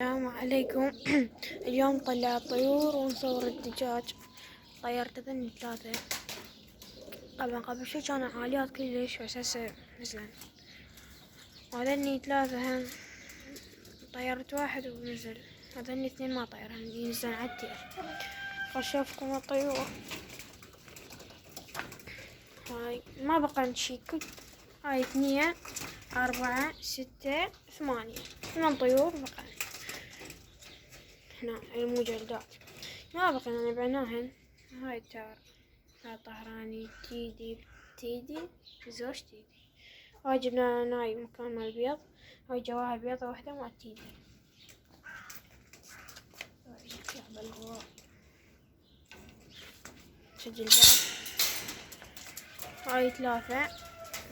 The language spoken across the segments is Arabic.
السلام عليكم. اليوم طلع طيور ونصور الدجاج. طيرت ذني ثلاثة. طبعا قبل شوي كانوا عاليات كلش بس هسه نزلن، وهذني ثلاثة هم طيرت واحد ونزل، هذني اثنين ما طيرن ينزلن عالتير. اشوفكم الطيور هاي ما بقى شي، كل هاي 2 4 6 8 طيور بقى هنا المجلدات ما بقى بعناهن. هاي التار، هاي طهراني تيدي زوج تيدي. هاي جبنا هاي مكان مال البيض، هاي جواها بيضة واحدة مال تيدي. سجل الباب. هاي 3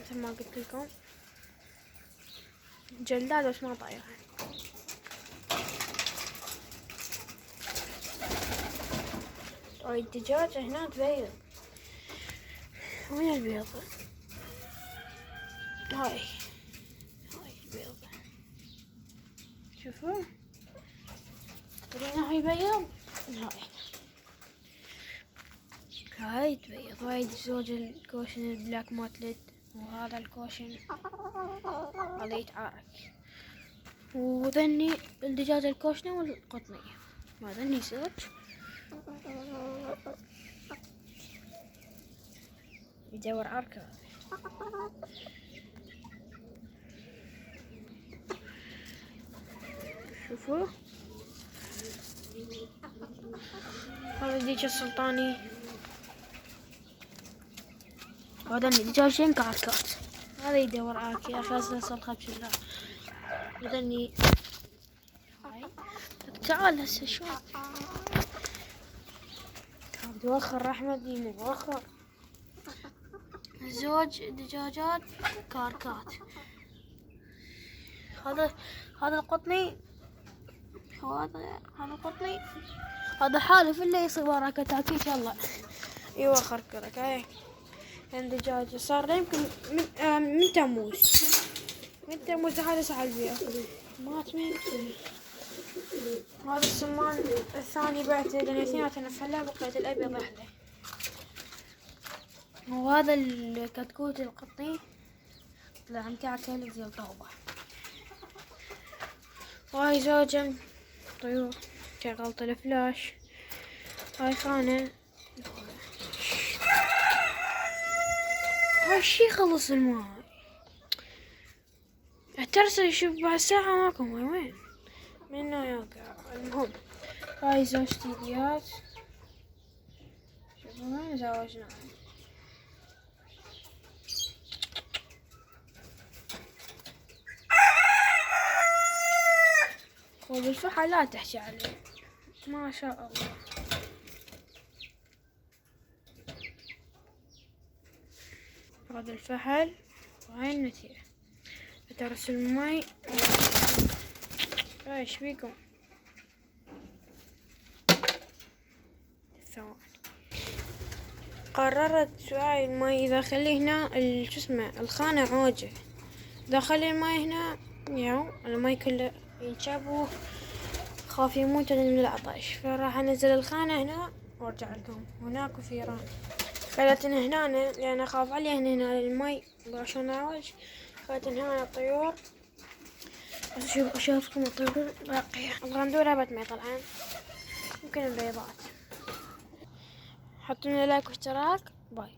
مثل ما قلت لكم جلدات بس ما طايرة. هاي الدجاج هنا تبيض. وين البيض؟ هاي البيض، شوفوا ترينا هاي بيض. هاي تبيض. هاي زوج الكوشن البلاك ماتلت، وهذا الكوشن هذا يتعارك، وذني الدجاج الكوشنة والقطنية. ما ذني زوج يدور عركة. شوفوا هذا الدجاج السلطاني، هذا الدجاجين كعكات. هذا يدور عركة عشان صلخة بشلها. وذني تعال هسه شوي. توخر احمد موخر. زوج دجاجات كاركات. هذا القطني، هذا القطني هذا حالف اللي يصير وراك تاكيد. يلا يوخر كرك. هاي الدجاج صار له يمكن من تموز هذا ساعة البيض مات من. هذا السمان الثاني بعته لان اثنيناتنا فلا بقيت الابيض واحدة. وهذا الكتكوت القطني طلع مكعكل زي الطوبة. وهاي زوجة طيور شغلت الفلاش. هاي خانة. هاي شي خلص الماء اعترس يشوف بعد ساعة ماكو ماي. وين منو يوقع؟ المهم هاي زوج تيديات. شوفون زوجنا. وبالفحل لا تحكي عليه ما شاء الله. هذا الفحل وهاي النتيرة ترسل الماي. ايش بيكم؟ ثواني. قررت هاي الماي اذا اخليه هنا شو اسمه الخانة عوجة، اذا اخلي الماي هنا الماي كله ينشب خاف يموت من العطش، فراح انزل الخانة هنا وارجع لكم. هناك وفيران خلتن هنا لان اخاف عليهن هنا الماي عشان اعوج. خلتن هنا الطيور. بس اشوفكم الطيور باقية. الغندورة بات ما يطلعن، ممكن البيضات. حطوا لنا لايك واشتراك. باي.